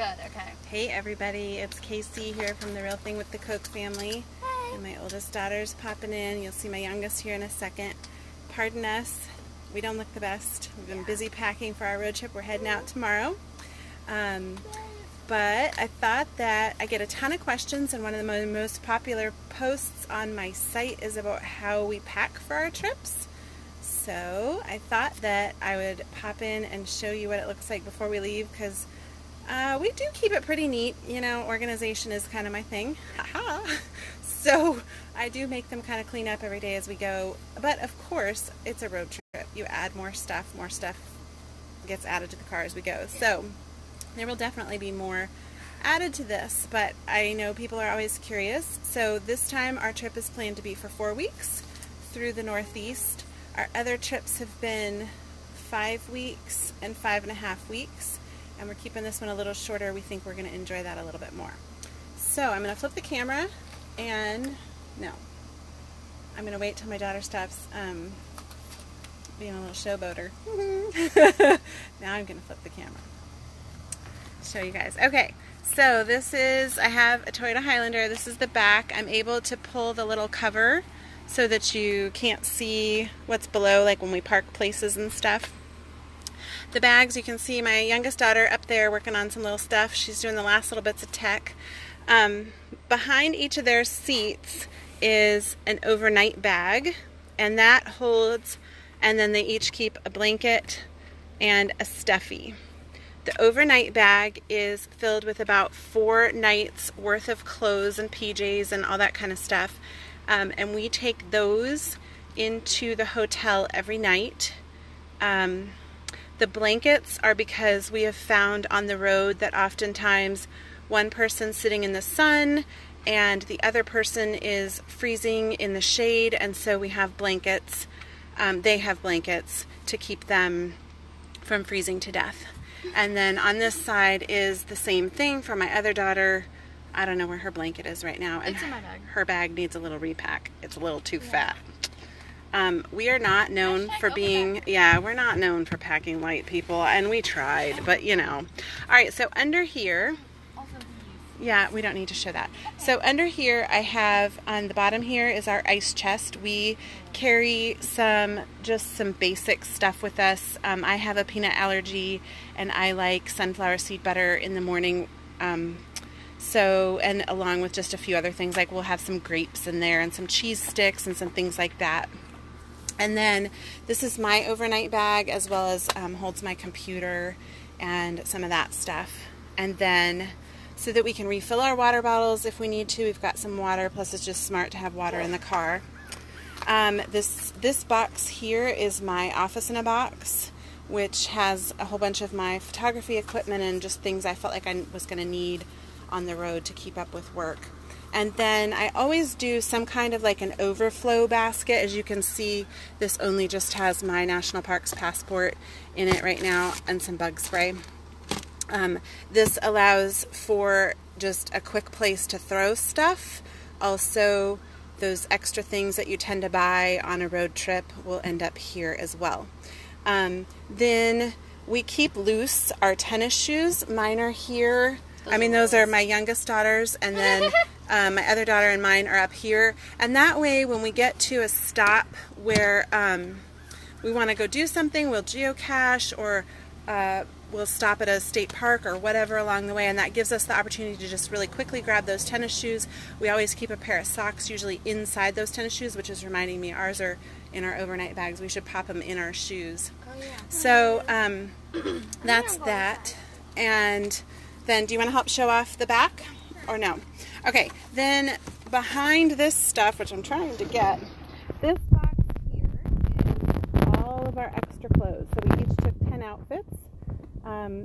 Good, okay. Hey everybody, it's Casey here from The Real Thing with the Koch family. Hi. And my oldest daughter's popping in. You'll see my youngest here in a second. Pardon us, we don't look the best. We've been busy packing for our road trip. We're heading out tomorrow. But I thought that I get a ton of questions, and one of the most popular posts on my site is about how we pack for our trips. So I thought that I would pop in and show you what it looks like before we leave, because we do keep it pretty neat. You know, organization is kind of my thing. So I do make them kind of clean up every day as we go. But of course, it's a road trip. You add more stuff gets added to the car as we go. So there will definitely be more added to this, but I know people are always curious. So this time our trip is planned to be for 4 weeks through the Northeast. Our other trips have been 5 weeks and 5.5 weeks, and we're keeping this one a little shorter. We think we're going to enjoy that a little bit more. So I'm going to flip the camera, and no, I'm going to wait till my daughter stops being a little showboater. Now I'm going to flip the camera. Show you guys. Okay, so this is, I have a Toyota Highlander. This is the back. I'm able to pull the little cover so that you can't see what's below, like when we park places and stuff. The bags, you can see my youngest daughter up there working on some little stuff. She's doing the last little bits of tech. Behind each of their seats is an overnight bag, and that holds, and then they each keep a blanket and a stuffy. The overnight bag is filled with about 4 nights worth of clothes and PJs and all that kind of stuff. And we take those into the hotel every night. The blankets are because we have found on the road that oftentimes one person's sitting in the sun and the other person is freezing in the shade, and so we have blankets. They have blankets to keep them from freezing to death. And then on this side is the same thing for my other daughter. I don't know where her blanket is right now. And it's in my bag. Her bag needs a little repack. It's a little too fat. We are not known for being, we're not known for packing light, people, and we tried, but you know. All right, so under here, we don't need to show that. So under here I have, on the bottom here is our ice chest. We carry just some basic stuff with us. I have a peanut allergy and I like sunflower seed butter in the morning. And along with just a few other things, like we'll have some grapes in there and some cheese sticks and some things like that. And then this is my overnight bag, as well as holds my computer and some of that stuff. And then so that we can refill our water bottles if we need to, we've got some water, plus it's just smart to have water in the car. This box here is my office in a box, which has a whole bunch of my photography equipment and just things I felt like I was going to need on the road to keep up with work. And then I always do some kind of like an overflow basket. As you can see, this only just has my National Parks passport in it right now and some bug spray. This allows for just a quick place to throw stuff. Also, those extra things that you tend to buy on a road trip will end up here as well. Then we keep loose our tennis shoes. Mine are here. Those are my youngest daughter's, and then my other daughter and mine are up here. And that way, when we get to a stop where we want to go do something, we'll geocache, or we'll stop at a state park or whatever along the way, and that gives us the opportunity to just really quickly grab those tennis shoes. We always keep a pair of socks usually inside those tennis shoes, which is reminding me ours are in our overnight bags. We should pop them in our shoes. Oh, yeah. So that's that. And then, do you want to help show off the back or no? Okay, then behind this stuff, which I'm trying to get, this box here is all of our extra clothes. So we each took 10 outfits.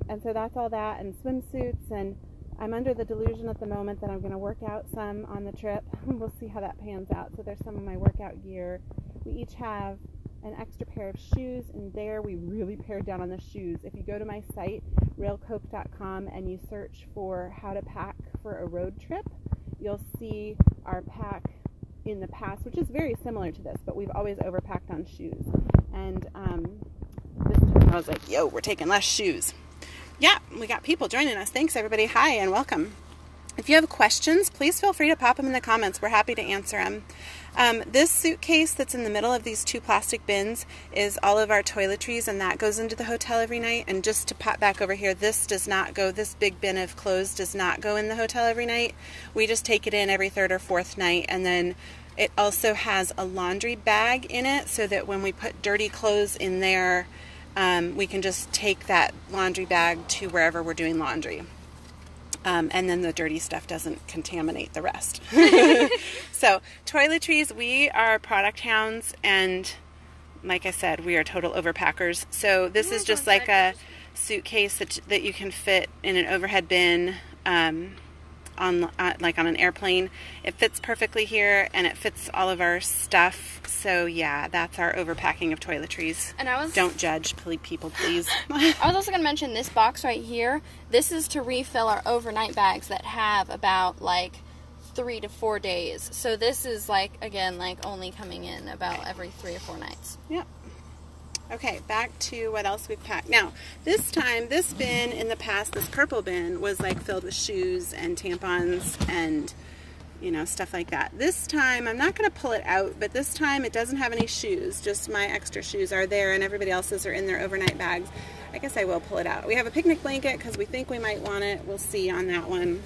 And so that's all that, and swimsuits, and I'm under the delusion at the moment that I'm going to work out some on the trip. We'll see how that pans out. So there's some of my workout gear. We each have an extra pair of shoes, and there we really pared down on the shoes. If you go to my site, realkoch.com, and you search for how to pack for a road trip, you'll see our pack in the past, which is very similar to this, but we've always overpacked on shoes. And this time I was like, yo, we're taking less shoes. Yeah, we got people joining us. Thanks, everybody. Hi, and welcome. If you have questions, please feel free to pop them in the comments. We're happy to answer them. This suitcase that's in the middle of these 2 plastic bins is all of our toiletries, and that goes into the hotel every night. And just to pop back over here, this does not go, this big bin of clothes does not go in the hotel every night. We just take it in every 3rd or 4th night, and then it also has a laundry bag in it so that when we put dirty clothes in there, we can just take that laundry bag to wherever we're doing laundry. And then the dirty stuff doesn't contaminate the rest. So, toiletries, we are product hounds, and like I said, we are total overpackers. So this is just like a suitcase that you can fit in an overhead bin like on an airplane. It fits perfectly here, and it fits all of our stuff. So yeah, that's our overpacking of toiletries. And don't judge, people, please. I was also going to mention this box right here. This is to refill our overnight bags that have about like 3 to 4 days. So this is like, again, like only coming in about every 3 or 4 nights. Yep. Okay, back to what else we've packed. Now, this time, this bin in the past, this purple bin, was like filled with shoes and tampons and, you know, stuff like that. This time, I'm not going to pull it out, but this time it doesn't have any shoes. Just my extra shoes are there, and everybody else's are in their overnight bags. I guess I will pull it out. We have a picnic blanket because we think we might want it. We'll see on that one.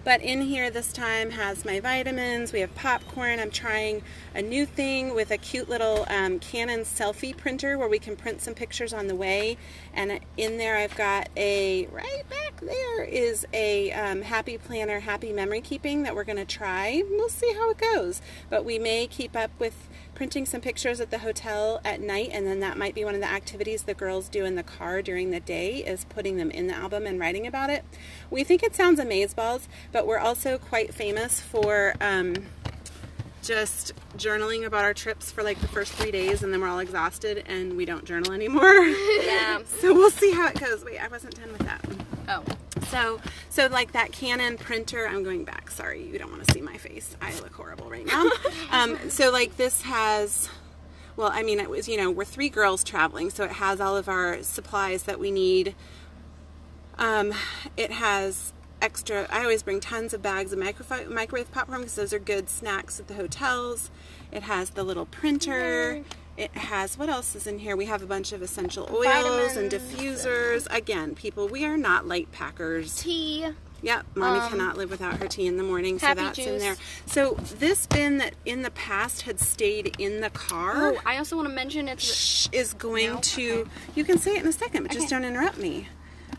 But in here this time has my vitamins. We have popcorn. I'm trying a new thing with a cute little Canon selfie printer where we can print some pictures on the way. And in there I've got right back there is a Happy Planner, Happy Memory Keeping that we're going to try. We'll see how it goes. But we may keep up with printing some pictures at the hotel at night, and then that might be one of the activities the girls do in the car during the day, is putting them in the album and writing about it. We think it sounds amazeballs, but we're also quite famous for just journaling about our trips for like the first 3 days, and then we're all exhausted and we don't journal anymore. Yeah. So we'll see how it goes. Wait, I wasn't done with that. Oh. So like that Canon printer, I'm going back, sorry, you don't want to see my face. I look horrible right now. So like this has, well, I mean, it was, you know, we're 3 girls traveling, so it has all of our supplies that we need. It has extra, I always bring tons of bags of microwave popcorn because those are good snacks at the hotels. It has the little printer. It has, what else is in here? We have a bunch of essential oils and diffusers. Again, people, we are not light packers. Tea. Yep, Mommy cannot live without her tea in the morning, so that's juice. in there. So this bin that in the past had stayed in the car. Oh, I also want to mention it's is going to, okay. You can say it in a second, but just don't interrupt me.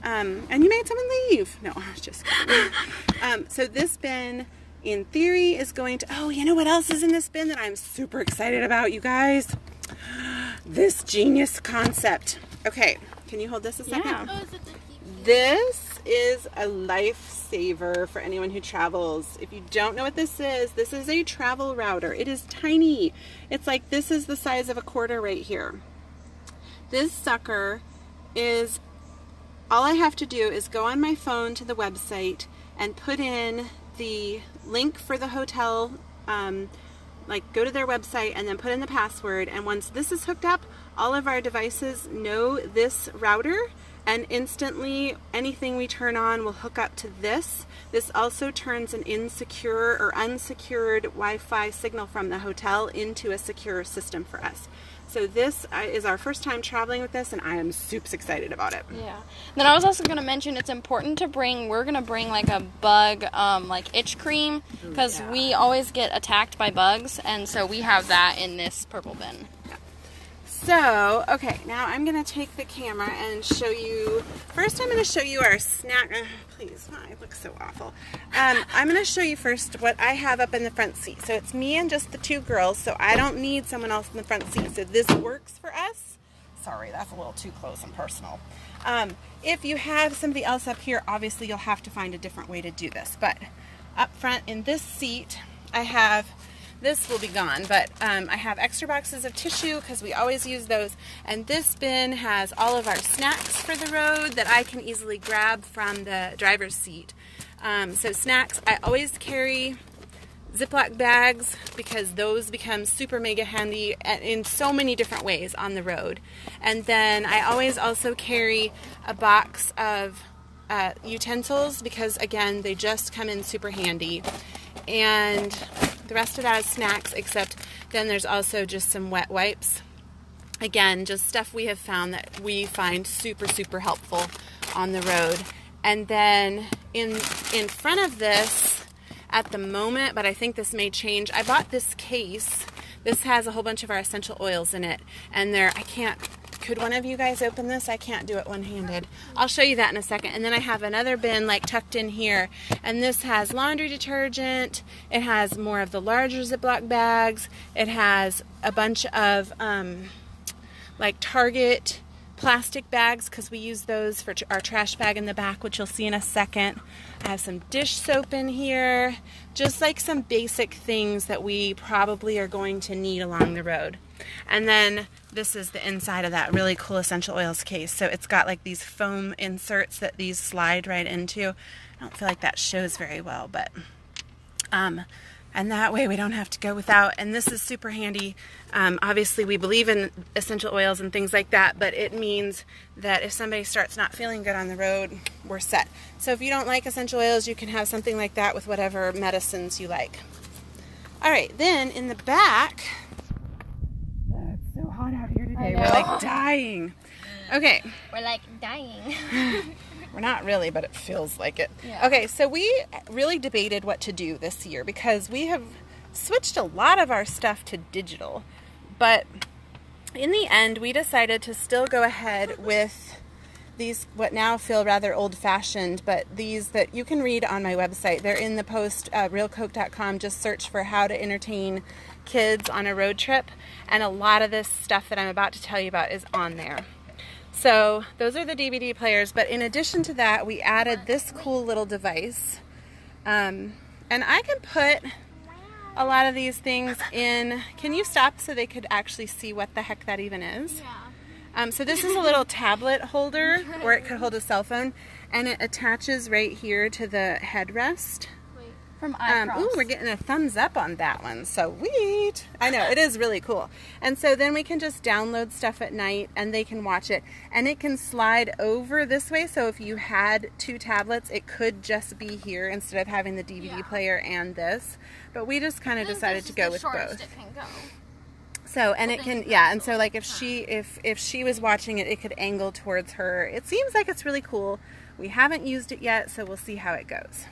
And you made someone leave. No, just kidding. So this bin, in theory, is going to, oh, you know what else is in this bin that I'm super excited about, you guys? This genius concept. Okay, can you hold this a second? Yeah. Oh, is it the This is a lifesaver for anyone who travels. If you don't know what this is a travel router. It is tiny. It's like, this is the size of a quarter right here. This sucker is, all I have to do is go on my phone to the website and put in the link for the hotel, like go to their website and then put in the password, and once this is hooked up, all of our devices know this router, and instantly anything we turn on will hook up to this. This also turns an insecure or unsecured Wi-Fi signal from the hotel into a secure system for us. So this is our first time traveling with this, and I am super excited about it. Yeah. Then I was also going to mention it's important to bring, we're going to bring like a bug, like itch cream, because we always get attacked by bugs, and so we have that in this purple bin. Yeah. So, okay, now I'm going to take the camera and show you, first I'm going to show you our snack, please, I look so awful. I'm going to show you first what I have up in the front seat. So it's me and just the 2 girls, so I don't need someone else in the front seat. So this works for us. Sorry, that's a little too close and personal. If you have somebody else up here, obviously you'll have to find a different way to do this. But up front in this seat, I have, this will be gone, but I have extra boxes of tissue because we always use those. And this bin has all of our snacks for the road that I can easily grab from the driver's seat. So snacks, I always carry Ziploc bags, because those become super mega handy in so many different ways on the road. And then I always also carry a box of utensils, because again, they just come in super handy. And the rest of that is snacks, except then there's also just some wet wipes. Again, just stuff we have found that we find super, super helpful on the road. And then in front of this, at the moment, but I think this may change, I bought this case. This has a whole bunch of our essential oils in it. And could one of you guys open this? I can't do it one-handed. I'll show you that in a second. And then I have another bin like tucked in here. And this has laundry detergent. It has more of the larger Ziploc bags. It has a bunch of like Target plastic bags, because we use those for our trash bag in the back, which you'll see in a second. I have some dish soap in here, just like some basic things that we probably are going to need along the road. And then this is the inside of that really cool essential oils case. So it's got like these foam inserts that these slide right into. I don't feel like that shows very well, but and that way we don't have to go without. And this is super handy. Obviously we believe in essential oils and things like that, but it means that if somebody starts not feeling good on the road, we're set. So if you don't like essential oils, you can have something like that with whatever medicines you like. All right, then in the back, it's so hot out here today. We're like dying. Okay. We're like dying. We're not really, but it feels like it. Yeah. Okay, so we really debated what to do this year, because we have switched a lot of our stuff to digital. But in the end, we decided to still go ahead with these, what now feel rather old-fashioned, but these that you can read on my website. They're in the post, realcoke.com. Just search for how to entertain kids on a road trip. And a lot of this stuff that I'm about to tell you about is on there. So those are the DVD players, but in addition to that, we added this cool little device. And I can put a lot of these things in. Can you stop so they could actually see what the heck that even is? Yeah. So this is a little tablet holder, or it could hold a cell phone, and it attaches right here to the headrest. From iCross. Ooh, we're getting a thumbs up on that one. Sweet. I know, it is really cool. And so then we can just download stuff at night and they can watch it. And it can slide over this way, so if you had two tablets, it could just be here instead of having the DVD player and this. But we just kind of decided to go with both. It can go. So, and it can, yeah, and so like if she was watching it, it could angle towards her. It seems like it's really cool. We haven't used it yet, so we'll see how it goes.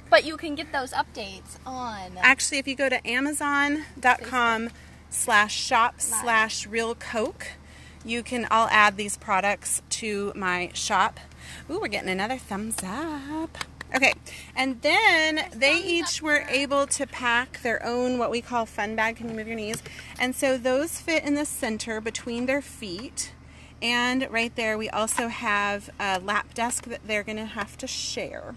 But you can get those updates on... Actually, if you go to amazon.com/shop/realcoke, I'll add these products to my shop. Ooh, we're getting another thumbs up. Okay, and then they each were able to pack their own, what we call fun bag. Can you move your knees? And so those fit in the center between their feet. And right there, we also have a lap desk that they're going to have to share.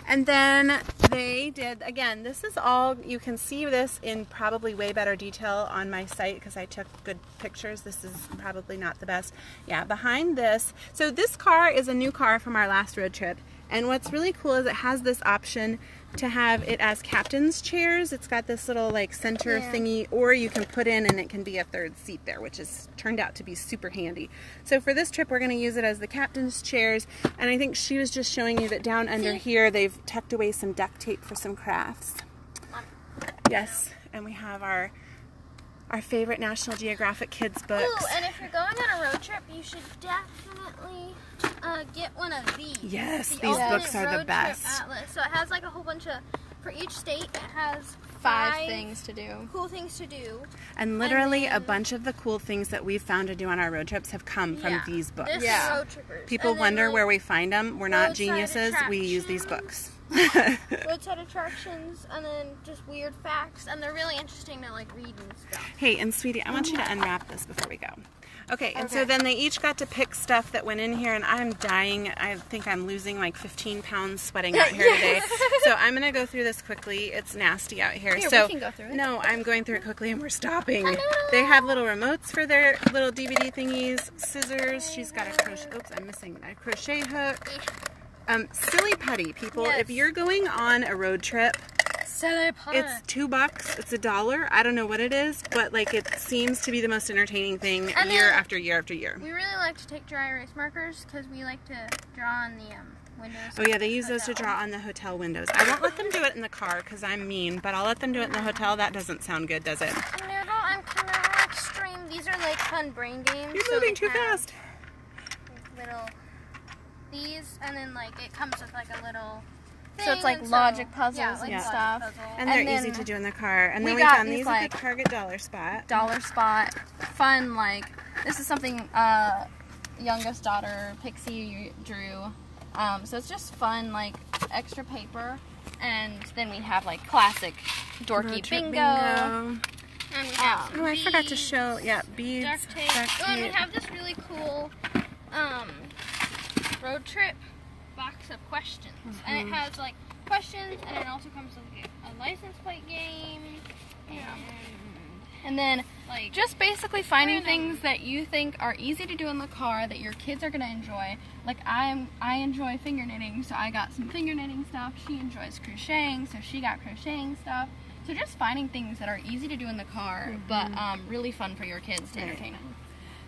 And then they did, again, this is all, you can see this in probably way better detail on my site because I took good pictures. This is probably not the best. Yeah, behind this, so this car is a new car from our last road trip. And what's really cool is it has this option to have it as captain's chairs. It's got this little like center thingy, or you can put in and it can be a third seat there, which has turned out to be super handy. So for this trip, we're going to use it as the captain's chairs. And I think she was just showing you that down under here, they've tucked away some duct tape for some crafts. Yes, and we have our favorite National Geographic kids books. Ooh, and if you're going on a road trip, you should definitely get one of these. Yes, these books are the best. Atlas. So it has like a whole bunch of, for each state, it has 5 things to do. Cool things to do. And literally a bunch of the cool things that we've found to do on our road trips have come from these books. This is Road Trippers. People wonder where we find them. We're not geniuses. We use these books. Roadside attractions, and then just weird facts, and they're really interesting to like read and stuff. Hey, and sweetie, I want you to unwrap this before we go. Okay, and so then they each got to pick stuff that went in here, and I'm dying. I think I'm losing like 15 pounds sweating out here today. So I'm going to go through this quickly. It's nasty out here. So we can go through it. No, I'm going through it quickly, and we're stopping. They have little remotes for their little DVD thingies, scissors. She's got a crochet. Oops, I'm missing a crochet hook. Silly putty, people. If you're going on a road trip, Silly Potter. It's $2. It's $1. I don't know what it is, but like it seems to be the most entertaining thing And year then- after year after year. We really like to take dry erase markers because we like to draw on the windows. Oh yeah, they use those to draw on the hotel windows. I won't let them do it in the car because I'm mean, but I'll let them do it in the hotel. That doesn't sound good, does it? Noodle, I'm kind of extreme. These are like fun brain games. You're so moving they too have fast. Little these, and then like it comes with like a little. So it's thing, like and logic puzzles yeah, like and logic stuff. puzzle. And And they're easy then to do in the car. And then we we got found these, these like, at the Target Dollar Spot. Dollar Spot, fun, like, this is something youngest daughter, Pixie, drew. So it's just fun, like, extra paper. And then we have, like, classic dorky Road trip bingo. And we have Oh, I forgot to beads, show. Yeah, beads. duct tape. duct Oh, and we tape. have this really cool road trip box of questions, and it has like questions, and it also comes with a license plate game. And then Like just basically finding random. things that you think are easy to do in the car that your kids are going to enjoy. Like I enjoy finger knitting, so I got some finger knitting stuff. She enjoys crocheting, so she got crocheting stuff. So just finding things that are easy to do in the car, but really fun for your kids to entertain them.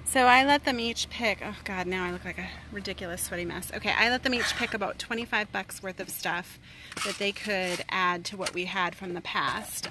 So I let them each pick, oh God, now I look like a ridiculous sweaty mess. Okay, I let them each pick about $25 worth of stuff that they could add to what we had from the past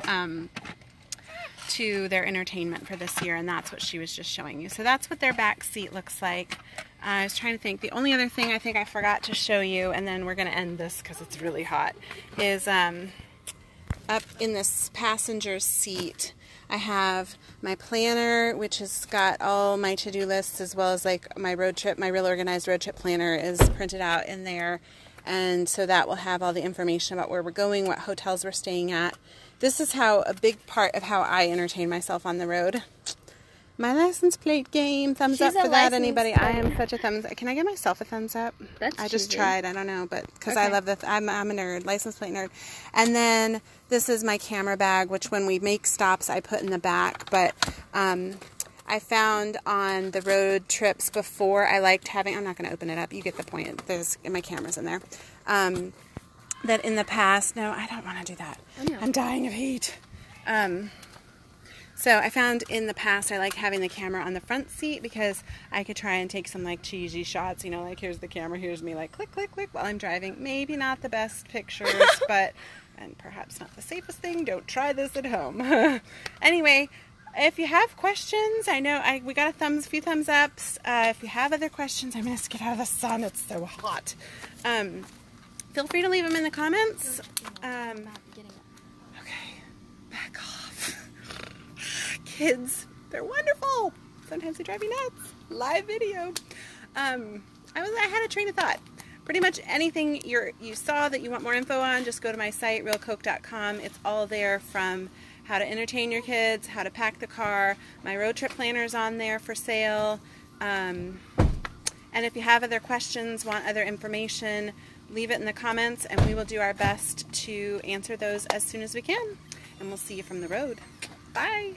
to their entertainment for this year, and that's what she was just showing you. So that's what their back seat looks like. I was trying to think, the only other thing I think I forgot to show you, and then we're going to end this because it's really hot, is up in this passenger seat I have my planner, which has got all my to-do lists, as well as like my road trip, my Real Organized Road Trip Planner is printed out in there. And so that will have all the information about where we're going, what hotels we're staying at. This is how a big part of how I entertain myself on the road. My license plate game. Thumbs She's up a for that, license anybody. plate. I am such a thumbs up. Can I give myself a thumbs up? That's I just cheesy. tried. I don't know, but because I Okay. love I'm a nerd, license plate nerd. And then this is my camera bag, which when we make stops, I put in the back. But I found on the road trips before, I liked having. I'm not going to open it up. You get the point. There's my camera's in there. That in the past, no, I don't want to do that. I know. I'm dying of heat. So I found in the past I like having the camera on the front seat because I could try and take some like cheesy shots, you know, like here's the camera, here's me, like click, click, click while I'm driving. Maybe not the best pictures, but, and perhaps not the safest thing. Don't try this at home. Anyway, if you have questions, I know we got a few thumbs ups. If you have other questions, I'm going to get out of the sun. It's so hot. Feel free to leave them in the comments. Okay, back off. Kids, they're wonderful. Sometimes they drive me nuts. Live video. I had a train of thought. Pretty much anything you saw that you want more info on, just go to my site, realcoke.com. It's all there, from how to entertain your kids, how to pack the car. My road trip planner is on there for sale. And if you have other questions, want other information, leave it in the comments, and we will do our best to answer those as soon as we can. And we'll see you from the road. Bye.